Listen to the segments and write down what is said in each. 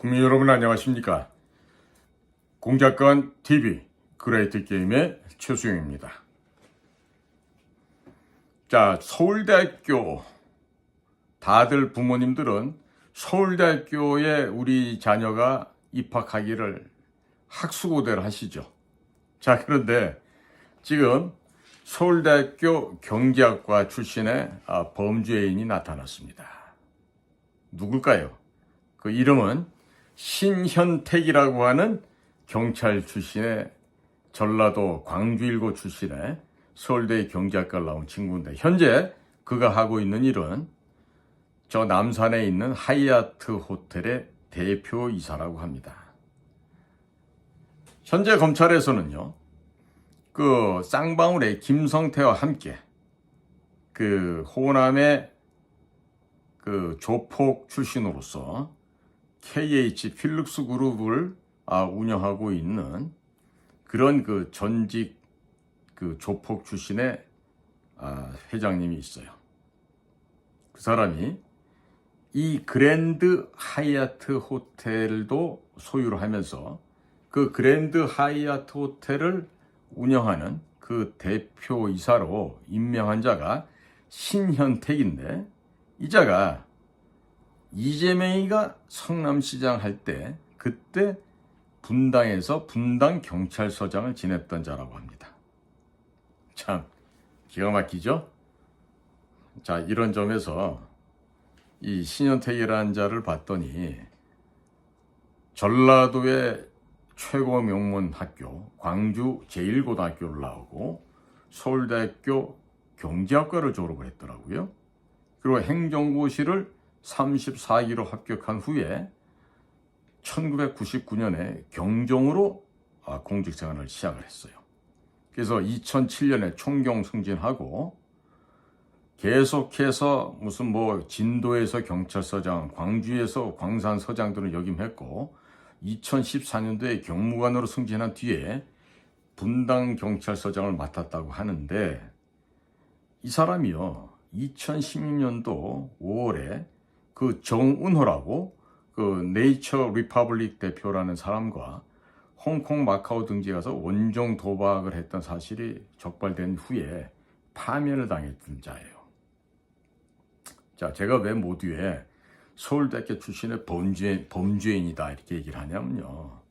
국민 여러분 안녕하십니까? 공작관 TV 그레이트 게임의 최수영입니다. 자, 서울대학교 다들 부모님들은 서울대학교에 우리 자녀가 입학하기를 학수고대를 하시죠. 자, 그런데 지금 서울대학교 경제학과 출신의 범죄인이 나타났습니다. 누굴까요? 그 이름은 신현택이라고 하는 경찰 출신의 전라도 광주일고 출신의 서울대 경제학과를 나온 친구인데, 현재 그가 하고 있는 일은 저 남산에 있는 하얏트 호텔의 대표이사라고 합니다. 현재 검찰에서는요, 그 쌍방울의 김성태와 함께 그 호남의 그 조폭 출신으로서 KH 필룩스 그룹을 운영하고 있는 그런 그 전직 그 조폭 출신의 회장님이 있어요. 그 사람이 이 그랜드 하얏트 호텔도 소유를 하면서 그 그랜드 하얏트 호텔을 운영하는 그 대표이사로 임명한 자가 신현택인데, 이 자가 이재명이가 성남시장 할 때 그때 분당에서 분당경찰서장을 지냈던 자라고 합니다. 참 기가 막히죠? 자, 이런 점에서 이 신현택이라는 자를 봤더니 전라도의 최고 명문 학교 광주 제1고등학교를 나오고 서울대학교 경제학과를 졸업을 했더라고요. 그리고 행정고시를 34기로 합격한 후에 1999년에 경정으로 공직생활을 시작을 했어요. 그래서 2007년에 총경 승진하고 계속해서 무슨 진도에서 경찰서장, 광주에서 광산서장들을 역임했고 2014년도에 경무관으로 승진한 뒤에 분당경찰서장을 맡았다고 하는데, 이 사람이요 2016년도 5월에 그 정은호라고 그 네이처 리퍼블릭 대표라는 사람과 홍콩 마카오 등지에 가서 원정 도박을 했던 사실이 적발된 후에 파면을 당했던 자예요. 자, 제가 왜 모두에 서울대학교 출신의 범죄인이다 이렇게 얘기를 하냐면요,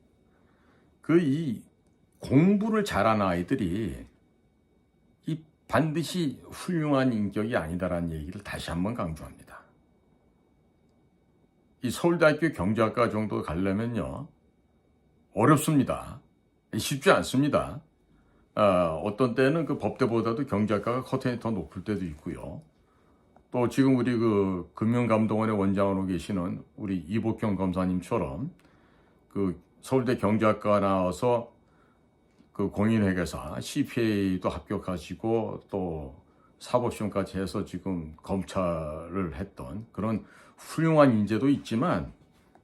이 공부를 잘하는 아이들이 이 반드시 훌륭한 인격이 아니다라는 얘기를 다시 한번 강조합니다. 이 서울대학교 경제학과 정도 가려면요 어렵습니다. 쉽지 않습니다. 어떤 때는 그 법대보다도 경제학과가 커튼이 더 높을 때도 있고요. 또 지금 우리 그 금융감독원의 원장으로 계시는 우리 이복경 검사님처럼 그 서울대 경제학과 나와서 그 공인회계사 CPA도 합격하시고 또 사법시험까지 해서 지금 검찰을 했던 그런 훌륭한 인재도 있지만,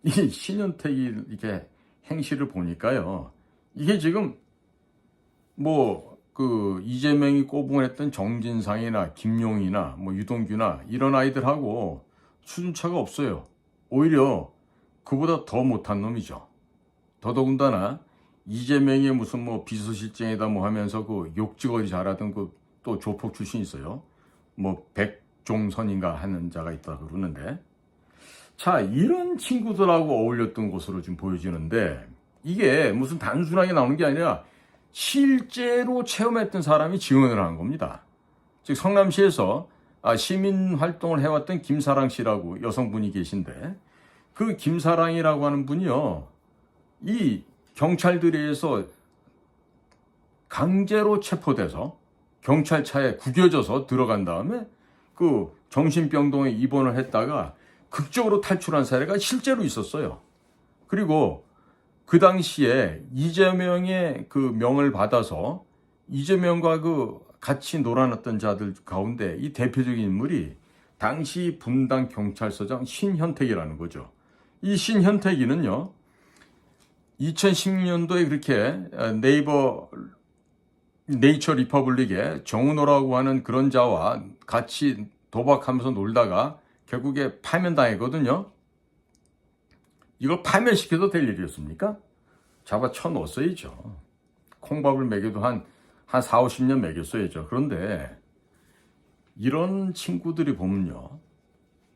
이 신현택이 이렇게 행실을 보니까요, 이게 지금 그 이재명이 꼬붕을 했던 정진상이나 김용이나 유동규나 이런 아이들하고 수준차가 없어요. 오히려 그보다 더 못한 놈이죠. 더더군다나 이재명이 무슨 비서실장이다 하면서 그 욕지거리 잘하던 그 또 조폭 출신이 있어요. 백종선인가 하는 자가 있다 그러는데, 자, 이런 친구들하고 어울렸던 것으로 지금 보여지는데, 이게 무슨 단순하게 나오는 게 아니라 실제로 체험했던 사람이 증언을 한 겁니다. 즉 성남시에서 시민활동을 해왔던 김사랑 씨라고 여성분이 계신데, 그 김사랑이라고 하는 분이요, 이 경찰들에 의해서 강제로 체포돼서 경찰차에 구겨져서 들어간 다음에 그 정신병동에 입원을 했다가 극적으로 탈출한 사례가 실제로 있었어요. 그리고 그 당시에 이재명의 그 명을 받아서 이재명과 그 같이 놀아났던 자들 가운데 이 대표적인 인물이 당시 분당 경찰서장 신현택이라는 거죠. 이 신현택이는요 2016년도에 그렇게 네이처 리퍼블릭의 정은호라고 하는 그런 자와 같이 도박하면서 놀다가 결국에 파면당했거든요. 이걸 파면시켜도 될 일이었습니까? 잡아 쳐넣었어야죠. 콩밥을 먹여도 한 4, 50년 먹였어야죠. 그런데 이런 친구들이 보면요.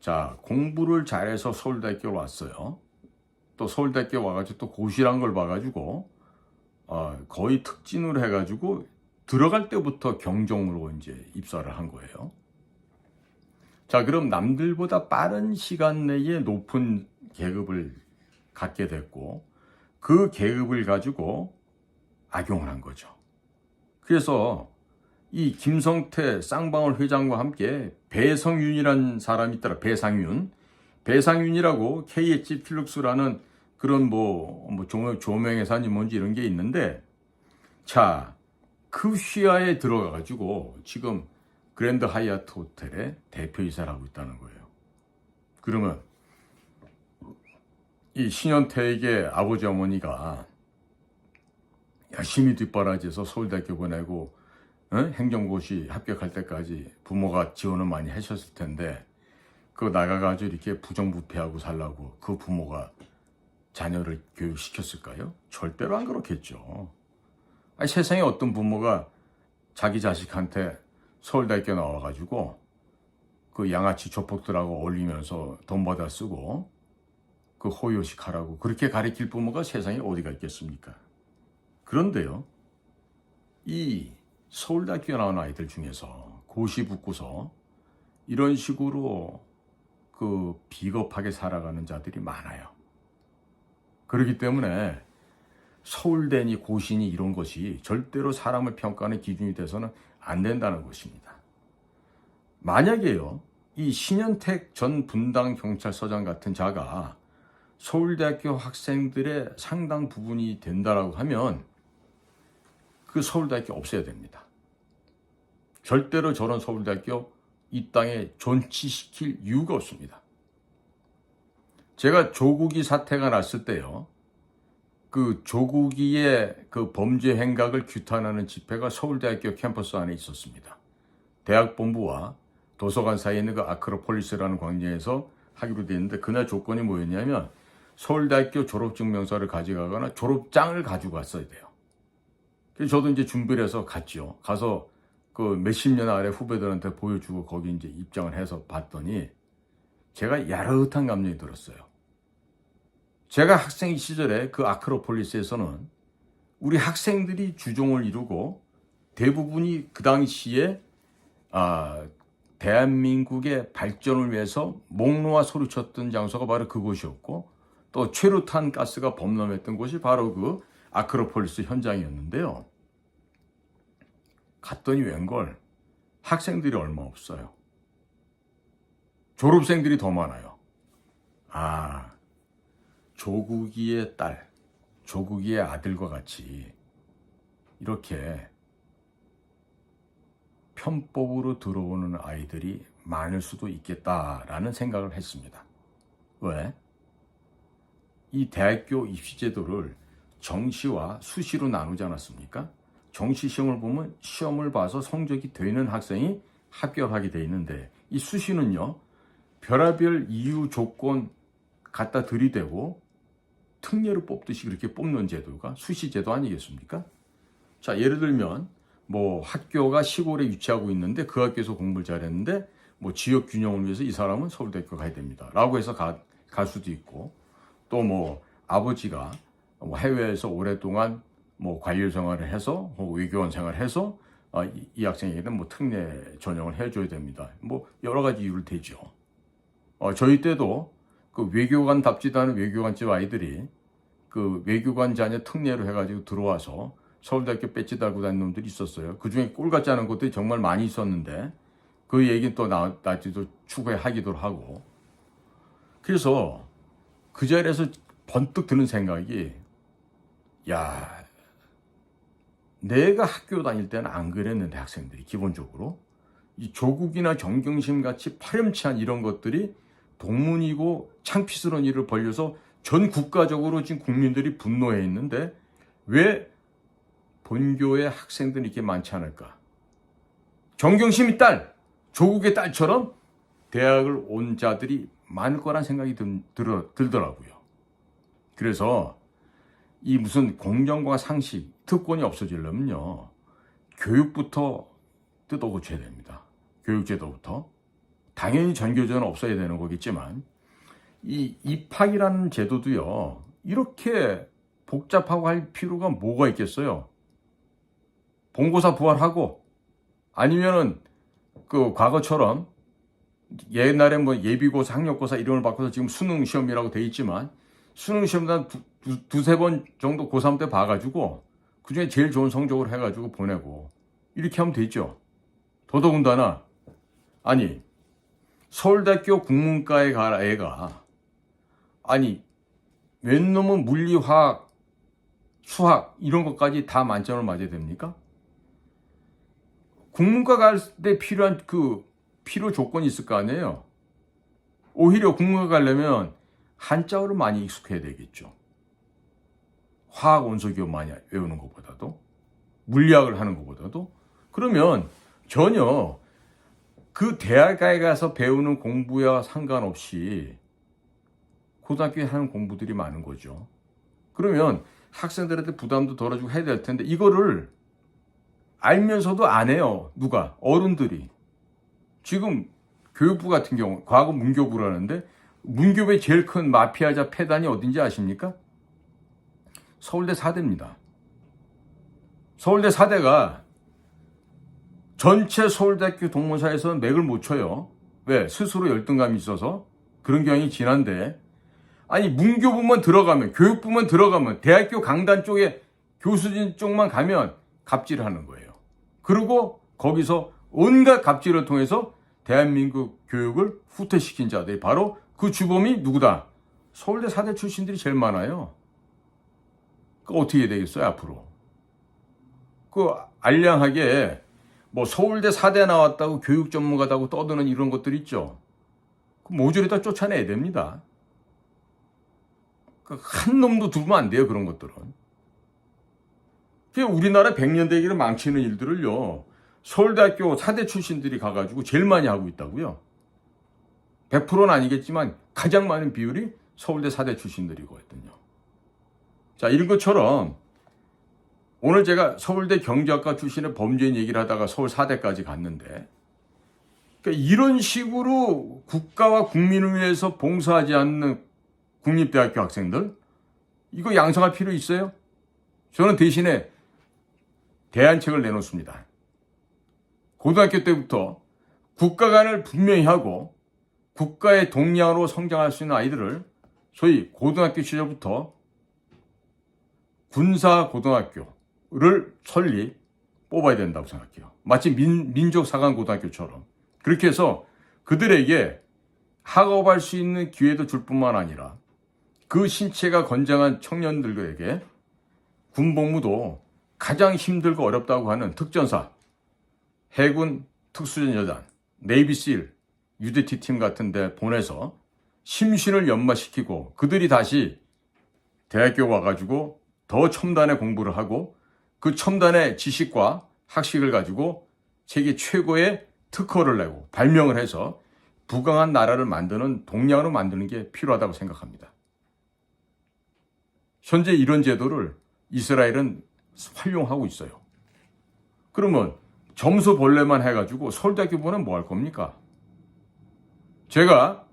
자, 공부를 잘해서 서울대학교 왔어요. 또 서울대학교 와가지고 또 고시란 걸 봐가지고 거의 특진으로 해가지고 들어갈 때부터 경종으로 이제 입사를 한 거예요. 자, 그럼 남들보다 빠른 시간 내에 높은 계급을 갖게 됐고 그 계급을 가지고 악용을 한 거죠. 그래서 이 김성태 쌍방울 회장과 함께 배성윤이라는 사람이 있더라. 배상윤이라고 KH 필룩스라는 그런 조명회사인지 뭔지 이런 게 있는데, 자, 그 휘하에 들어가가지고 지금 그랜드 하얏트 호텔의 대표이사를 하고 있다는 거예요. 그러면 이 신현태에게 아버지 어머니가 열심히 뒷바라지해서 서울대학교 보내고 행정고시 합격할 때까지 부모가 지원을 많이 하셨을 텐데 그거 나가가지고 이렇게 부정부패하고 살라고 그 부모가 자녀를 교육시켰을까요? 절대로 안 그렇겠죠. 아니, 세상에 어떤 부모가 자기 자식한테 서울대학교 나와가지고 그 양아치 조폭들하고 어울리면서 돈 받아 쓰고 그 호요식 하라고 그렇게 가르칠 부모가 세상에 어디가 있겠습니까? 그런데요, 이 서울대학교 나온 아이들 중에서 고시 붙고서 이런 식으로 그 비겁하게 살아가는 자들이 많아요. 그렇기 때문에 서울대니 고시니 이런 것이 절대로 사람을 평가하는 기준이 돼서는 안 된다는 것입니다. 만약에요, 이 신현택 전 분당경찰서장 같은 자가 서울대학교 학생들의 상당 부분이 된다라고 하면 그 서울대학교 없애야 됩니다. 절대로 저런 서울대학교 이 땅에 존치시킬 이유가 없습니다. 제가 조국이 사태가 났을 때요, 그 조국이의 그 범죄 행각을 규탄하는 집회가 서울대학교 캠퍼스 안에 있었습니다. 대학본부와 도서관 사이에 있는 그 아크로폴리스라는 광장에서 하기로 되어 있는데 그날 조건이 뭐였냐면 서울대학교 졸업증명서를 가져가거나 졸업장을 가지고 갔어야 돼요. 그래서 저도 이제 준비를 해서 갔죠. 가서 그 몇십 년 아래 후배들한테 보여주고 거기 이제 입장을 해서 봤더니 제가 야릇한 감정이 들었어요. 제가 학생 시절에 그 아크로폴리스에서는 우리 학생들이 주종을 이루고 대부분이 그 당시에 대한민국의 발전을 위해서 목 놓아 소리쳤던 장소가 바로 그곳이었고 또 최루탄 가스가 범람했던 곳이 바로 그 아크로폴리스 현장이었는데요. 갔더니 웬걸 학생들이 얼마 없어요. 졸업생들이 더 많아요. 조국이의 딸, 조국이의 아들과 같이 이렇게 편법으로 들어오는 아이들이 많을 수도 있겠다라는 생각을 했습니다. 왜? 이 대학교 입시제도를 정시와 수시로 나누지 않았습니까? 정시 시험을 보면 시험을 봐서 성적이 되는 학생이 합격하게 돼 있는데 이 수시는요, 별의별 이유 조건 갖다 들이대고 특례로 뽑듯이 그렇게 뽑는 제도가 수시제도 아니겠습니까? 자, 예를 들면 학교가 시골에 위치하고 있는데 그 학교에서 공부를 잘했는데 지역 균형을 위해서 이 사람은 서울대학교 가야 됩니다 라고 해서 갈 수도 있고, 또 아버지가 해외에서 오랫동안 관료 생활을 해서 외교원 생활을 해서 이 학생에게는 특례 전형을 해줘야 됩니다. 여러 가지 이유를 대죠. 저희 때도 그 외교관답지도 않은 외교관집 아이들이 그 외교관 자녀 특례로 해가지고 들어와서 서울대학교 배지 달고 다니는 놈들이 있었어요. 그 중에 꼴 같지 않은 것들이 정말 많이 있었는데 그 얘기는 또 나중에도 추구하기도 하고. 그래서 그 자리에서 번뜩 드는 생각이, 야, 내가 학교 다닐 때는 안 그랬는데 학생들이 기본적으로 이 조국이나 정경심 같이 파렴치한 이런 것들이 동문이고 창피스러운 일을 벌려서 전 국가적으로 지금 국민들이 분노해 있는데 왜 본교의 학생들이 이렇게 많지 않을까? 정경심의 딸, 조국의 딸처럼 대학을 온 자들이 많을 거란 생각이 들더라고요. 그래서 이 무슨 공정과 상식, 특권이 없어지려면요, 교육부터 뜯어고쳐야 됩니다. 교육제도부터. 당연히 전교조는 없어야 되는 거겠지만, 이 입학이라는 제도도요, 이렇게 복잡하고 할 필요가 뭐가 있겠어요? 본고사 부활하고, 아니면은 그 과거처럼 옛날에 뭐 예비고사, 학력고사 이름을 바꿔서 지금 수능시험이라고 돼 있지만, 수능시험도 한 두세 번 정도 고3 때 봐가지고 그중에 제일 좋은 성적으로 해가지고 보내고 이렇게 하면 되죠. 더더군다나 아니 서울대학교 국문과에 갈 애가 아니 웬 놈은 물리, 화학, 수학 이런 것까지 다 만점을 맞아야 됩니까? 국문과 갈 때 필요한 그 필요 조건이 있을 거 아니에요. 오히려 국문과 가려면 한자어를 많이 익숙해야 되겠죠. 화학 원소기호 많이 외우는 것보다도, 물리학을 하는 것보다도. 그러면 전혀 그 대학가에 가서 배우는 공부와 상관없이 고등학교에 하는 공부들이 많은 거죠. 그러면 학생들한테 부담도 덜어주고 해야 될 텐데 이거를 알면서도 안 해요. 누가? 어른들이. 지금 교육부 같은 경우 과거 문교부라는데 문교부의 제일 큰 마피아자 폐단이 어딘지 아십니까? 서울대 사대입니다. 서울대 사대가 전체 서울대학교 동문사에서는 맥을 못 쳐요. 왜? 스스로 열등감이 있어서 그런 경향이 진한데 아니 문교부만 들어가면 교육부만 들어가면 대학교 강단 쪽에 교수진 쪽만 가면 갑질하는 거예요. 그리고 거기서 온갖 갑질을 통해서 대한민국 교육을 후퇴시킨 자들이 바로 그 주범이 누구다? 서울대 사대 출신들이 제일 많아요. 그 어떻게 해야 되겠어요 앞으로? 그 알량하게 뭐 서울대 사대 나왔다고 교육 전문가다고 떠드는 이런 것들 있죠. 그 모조리 다 쫓아내야 됩니다. 한 놈도 두면 안 돼요 그런 것들은. 우리나라 100년 대기를 망치는 일들을요 서울대학교 사대 출신들이 가가지고 제일 많이 하고 있다고요. 100%는 아니겠지만 가장 많은 비율이 서울대 사대 출신들이거든요. 자, 이런 것처럼 오늘 제가 서울대 경제학과 출신의 범죄인 얘기를 하다가 서울 사대까지 갔는데 그러니까 이런 식으로 국가와 국민을 위해서 봉사하지 않는 국립대학교 학생들 이거 양성할 필요 있어요? 저는 대신에 대안책을 내놓습니다. 고등학교 때부터 국가관을 분명히 하고 국가의 동량으로 성장할 수 있는 아이들을 소위 고등학교 시절부터 군사고등학교를 설립 뽑아야 된다고 생각해요. 마치 민족사관고등학교처럼. 그렇게 해서 그들에게 학업할 수 있는 기회도 줄 뿐만 아니라 그 신체가 건장한 청년들에게 군복무도 가장 힘들고 어렵다고 하는 특전사, 해군 특수전여단, 네이비실, UDT 팀 같은 데 보내서 심신을 연마시키고 그들이 다시 대학교 와가지고 더 첨단의 공부를 하고 그 첨단의 지식과 학식을 가지고 세계 최고의 특허를 내고 발명을 해서 부강한 나라를 만드는 동량으로 만드는 게 필요하다고 생각합니다. 현재 이런 제도를 이스라엘은 활용하고 있어요. 그러면 점수 벌레만 해가지고 서울대학교 보면 뭐 할 겁니까? 제가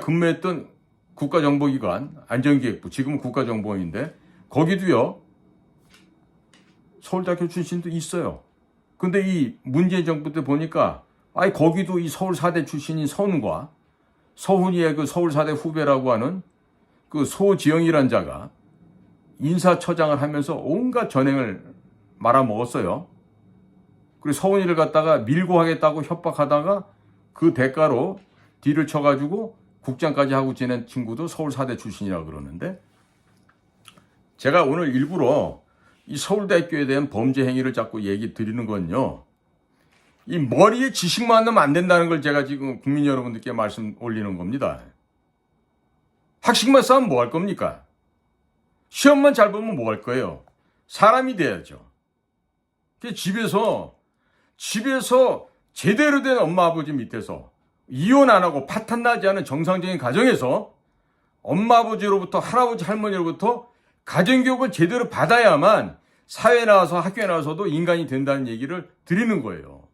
근무했던 국가정보기관 안전기획부 지금은 국가정보원인데 거기도요 서울대학교 출신도 있어요. 근데 이 문재인 정부 때 보니까 아니 거기도 이 서울사대 출신인 선과 서훈이의 그 서울사대 후배라고 하는 그 소지영이란 자가 인사처장을 하면서 온갖 전횡을 말아먹었어요. 그리고 서훈이를 갖다가 밀고 하겠다고 협박하다가 그 대가로 뒤를 쳐가지고 국장까지 하고 지낸 친구도 서울사대 출신이라고 그러는데 제가 오늘 일부러 이 서울대학교에 대한 범죄 행위를 자꾸 얘기 드리는 건요. 이 머리에 지식만 넣으면 안 된다는 걸 제가 지금 국민 여러분들께 말씀 올리는 겁니다. 학식만 쌓으면 뭐 할 겁니까? 시험만 잘 보면 뭐 할 거예요? 사람이 돼야죠. 집에서 제대로 된 엄마 아버지 밑에서 이혼 안 하고 파탄 나지 않은 정상적인 가정에서 엄마 아버지로부터 할아버지 할머니로부터 가정교육을 제대로 받아야만 사회에 나와서 학교에 나와서도 인간이 된다는 얘기를 드리는 거예요.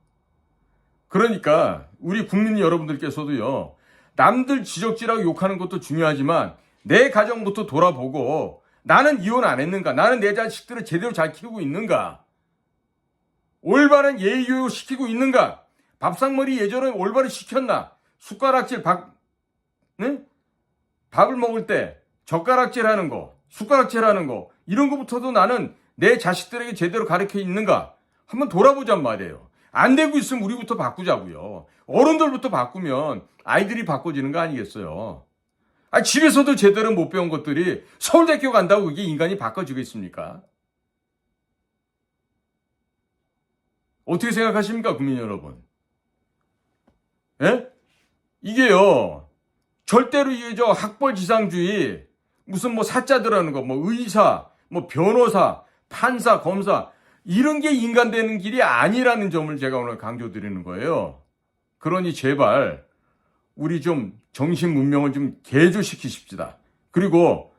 그러니까 우리 국민 여러분들께서도요, 남들 지적질하고 욕하는 것도 중요하지만 내 가정부터 돌아보고 나는 이혼 안 했는가? 나는 내 자식들을 제대로 잘 키우고 있는가? 올바른 예의교육 시키고 있는가? 밥상머리 예전에 올바로 시켰나? 숟가락질 밥을 먹을 때 젓가락질 하는 거, 숟가락질 하는 거, 이런 거부터도 나는 내 자식들에게 제대로 가르쳐 있는가? 한번 돌아보잔 말이에요. 안 되고 있으면 우리부터 바꾸자고요. 어른들부터 바꾸면 아이들이 바꿔지는 거 아니겠어요? 집에서도 제대로 못 배운 것들이 서울대학교 간다고 그게 인간이 바꿔지겠습니까? 어떻게 생각하십니까, 국민 여러분? 예? 이게요, 절대로 이게 학벌지상주의, 무슨 사자 들어가는 거, 의사, 변호사, 판사, 검사, 이런 게 인간 되는 길이 아니라는 점을 제가 오늘 강조드리는 거예요. 그러니 제발 우리 좀 정신 문명을 좀 개조시키십시다. 그리고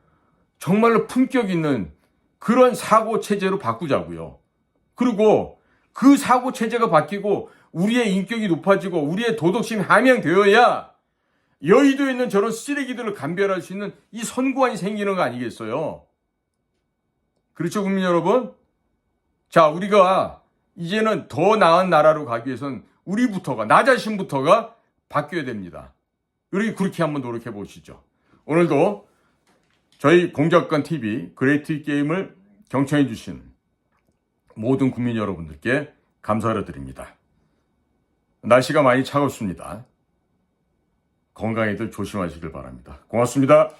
정말로 품격 있는 그런 사고 체제로 바꾸자고요. 그리고 그 사고 체제가 바뀌고 우리의 인격이 높아지고 우리의 도덕심이 함양되어야 여의도에 있는 저런 쓰레기들을 감별할 수 있는 이 선구안이 생기는 거 아니겠어요? 그렇죠, 국민 여러분? 자, 우리가 이제는 더 나은 나라로 가기 위해서는 우리부터가, 나 자신부터가 바뀌어야 됩니다. 우리 그렇게 한번 노력해 보시죠. 오늘도 저희 공작관 TV 그레이트 게임을 경청해 주신 모든 국민 여러분들께 감사를 드립니다. 날씨가 많이 차갑습니다. 건강히들 조심하시길 바랍니다. 고맙습니다.